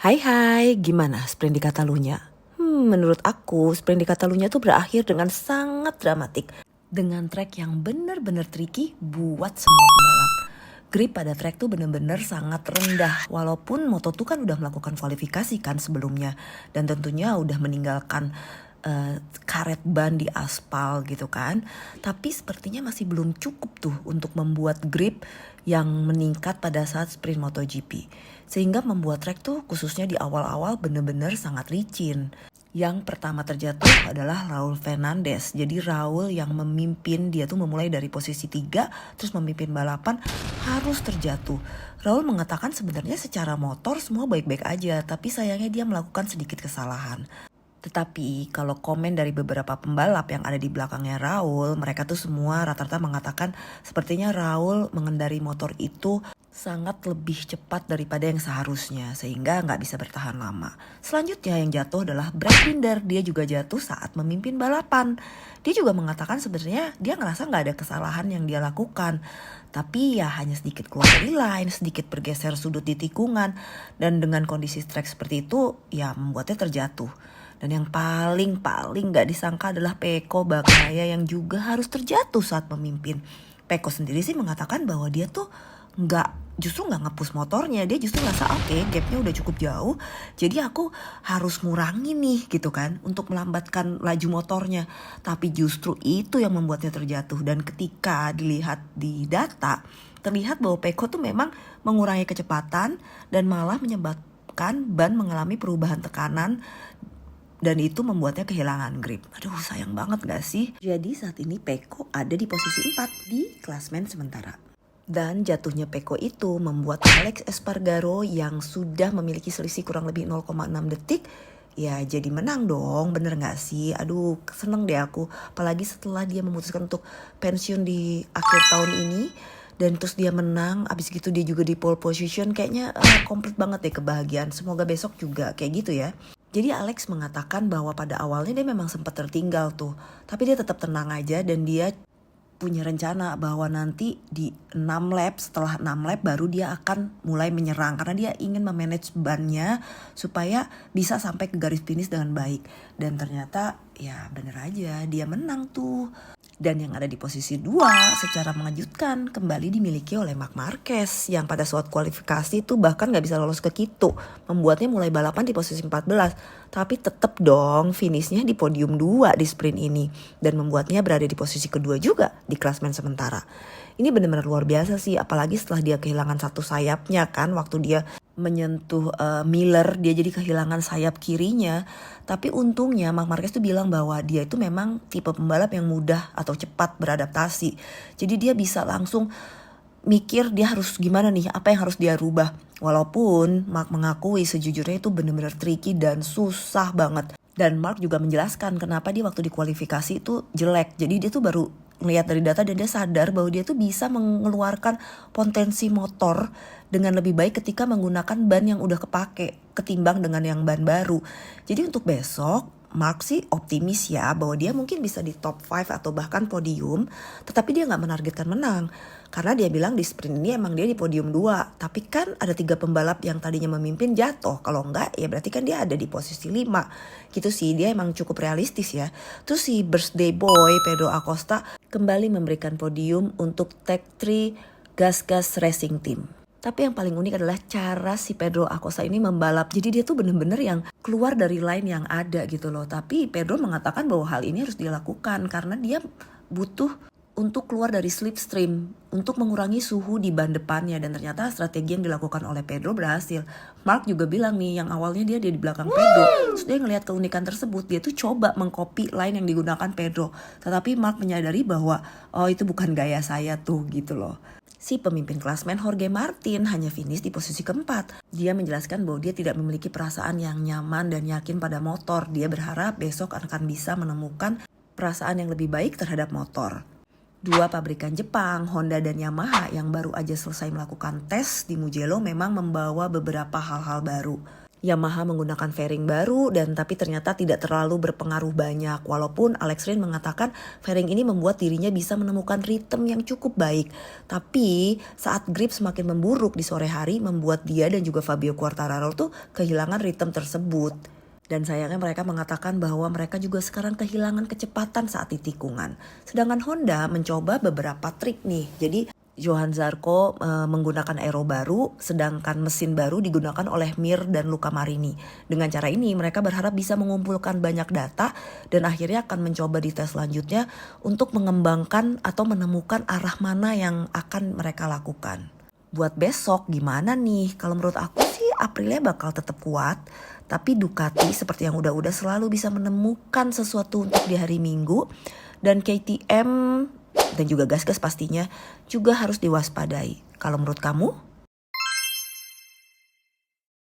Hai hai, gimana sprint di Catalunya? Menurut aku sprint di Catalunya tuh berakhir dengan sangat dramatik. Dengan track yang bener-bener tricky buat semua pembalap. Grip pada track tuh bener-bener sangat rendah. Walaupun Moto2 kan udah melakukan kualifikasi kan sebelumnya. Dan tentunya udah meninggalkan karet ban di aspal gitu kan. Tapi sepertinya masih belum cukup tuh untuk membuat grip yang meningkat pada saat sprint MotoGP. Sehingga membuat track tuh khususnya di awal-awal bener-bener sangat licin. Yang pertama terjatuh adalah Raul Fernandez. Jadi Raul yang memimpin, dia tuh memulai dari posisi 3 terus memimpin balapan harus terjatuh. Raul mengatakan sebenarnya secara motor semua baik-baik aja, tapi sayangnya dia melakukan sedikit kesalahan. Tetapi kalau komen dari beberapa pembalap yang ada di belakangnya Raul, mereka tuh semua rata-rata mengatakan sepertinya Raul mengendari motor itu sangat lebih cepat daripada yang seharusnya sehingga nggak bisa bertahan lama. Selanjutnya yang jatuh adalah Brad Binder. Dia juga jatuh saat memimpin balapan. Dia juga mengatakan sebenarnya dia ngerasa nggak ada kesalahan yang dia lakukan. Tapi ya hanya sedikit keluar dari line, sedikit bergeser sudut di tikungan. Dan dengan kondisi track seperti itu ya membuatnya terjatuh. Dan yang paling gak disangka adalah Pecco Bagnaia yang juga harus terjatuh saat memimpin. Pecco sendiri sih mengatakan bahwa dia tuh justru gak nge-push motornya. Dia justru ngerasa oke, gapnya udah cukup jauh, jadi aku harus ngurangi nih gitu kan untuk melambatkan laju motornya. Tapi justru itu yang membuatnya terjatuh. Dan ketika dilihat di data, terlihat bahwa Pecco tuh memang mengurangi kecepatan dan malah menyebabkan ban mengalami perubahan tekanan. Dan itu membuatnya kehilangan grip. Aduh sayang banget gak sih? Jadi saat ini Pecco ada di posisi 4 di klasmen sementara. Dan jatuhnya Pecco itu membuat Alex Espargaro yang sudah memiliki selisih kurang lebih 0,6 detik ya jadi menang dong, bener gak sih? Aduh seneng deh aku. Apalagi setelah dia memutuskan untuk pensiun di akhir tahun ini. Dan terus dia menang, abis gitu dia juga di pole position. Kayaknya komplit banget deh kebahagiaan. Semoga besok juga kayak gitu ya. Jadi Alex mengatakan bahwa pada awalnya dia memang sempat tertinggal tuh. Tapi dia tetap tenang aja dan dia punya rencana bahwa nanti di 6 lap, setelah 6 lap baru dia akan mulai menyerang. Karena dia ingin memanage bannya supaya bisa sampai ke garis finish dengan baik. Dan ternyata ya bener aja dia menang tuh. Dan yang ada di posisi 2 secara mengejutkan kembali dimiliki oleh Marc Marquez yang pada saat kualifikasi tuh bahkan gak bisa lolos ke Quito. Membuatnya mulai balapan di posisi 14. Tapi tetap dong finishnya di podium 2 di sprint ini. Dan membuatnya berada di posisi kedua juga di klasmen sementara. Ini benar-benar luar biasa sih, apalagi setelah dia kehilangan satu sayapnya kan waktu dia menyentuh Miller, dia jadi kehilangan sayap kirinya. Tapi untungnya Marc Marquez tuh bilang bahwa dia itu memang tipe pembalap yang mudah atau cepat beradaptasi. Jadi dia bisa langsung mikir dia harus gimana nih, apa yang harus dia rubah. Walaupun Marc mengakui sejujurnya itu benar-benar tricky dan susah banget. Dan Marc juga menjelaskan kenapa dia waktu di kualifikasi itu jelek. Jadi dia tuh baru ngelihat dari data dan dia sadar bahwa dia tuh bisa mengeluarkan potensi motor dengan lebih baik ketika menggunakan ban yang udah kepake ketimbang dengan yang ban baru. Jadi untuk besok Marc sih optimis ya bahwa dia mungkin bisa di top 5 atau bahkan podium, tetapi dia gak menargetkan menang. Karena dia bilang di sprint ini emang dia di podium 2, tapi kan ada 3 pembalap yang tadinya memimpin jatuh. Kalau enggak ya berarti kan dia ada di posisi 5. Gitu sih, dia emang cukup realistis ya. Terus si birthday boy Pedro Acosta kembali memberikan podium untuk Tech 3 Gas Racing Team. Tapi yang paling unik adalah cara si Pedro Acosta ini membalap. Jadi dia tuh bener-bener yang keluar dari line yang ada gitu loh. Tapi Pedro mengatakan bahwa hal ini harus dilakukan karena dia butuh untuk keluar dari slipstream untuk mengurangi suhu di ban depannya. Dan ternyata strategi yang dilakukan oleh Pedro berhasil. Marc juga bilang nih yang awalnya dia di belakang Pedro. Terus dia ngelihat keunikan tersebut, dia tuh coba mengcopy line yang digunakan Pedro. Tetapi Marc menyadari bahwa oh itu bukan gaya saya tuh gitu loh. Si pemimpin klasmen Jorge Martin hanya finish di posisi keempat. Dia menjelaskan bahwa dia tidak memiliki perasaan yang nyaman dan yakin pada motor. Dia berharap besok akan bisa menemukan perasaan yang lebih baik terhadap motor. Dua pabrikan Jepang, Honda dan Yamaha yang baru aja selesai melakukan tes di Mugello memang membawa beberapa hal-hal baru. Yamaha menggunakan fairing baru dan tapi ternyata tidak terlalu berpengaruh banyak. Walaupun Alex Rins mengatakan fairing ini membuat dirinya bisa menemukan ritme yang cukup baik. Tapi saat grip semakin memburuk di sore hari membuat dia dan juga Fabio Quartararo tuh kehilangan ritme tersebut. Dan sayangnya mereka mengatakan bahwa mereka juga sekarang kehilangan kecepatan saat di tikungan. Sedangkan Honda mencoba beberapa trik nih. Jadi Johann Zarco menggunakan aero baru, sedangkan mesin baru digunakan oleh Mir dan Luca Marini. Dengan cara ini mereka berharap bisa mengumpulkan banyak data dan akhirnya akan mencoba di tes selanjutnya untuk mengembangkan atau menemukan arah mana yang akan mereka lakukan. Buat besok gimana nih? Kalau menurut aku sih Aprilia bakal tetap kuat, tapi Ducati seperti yang udah-udah selalu bisa menemukan sesuatu untuk di hari Minggu, dan KTM dan juga gas-gas pastinya juga harus diwaspadai. Kalau menurut kamu?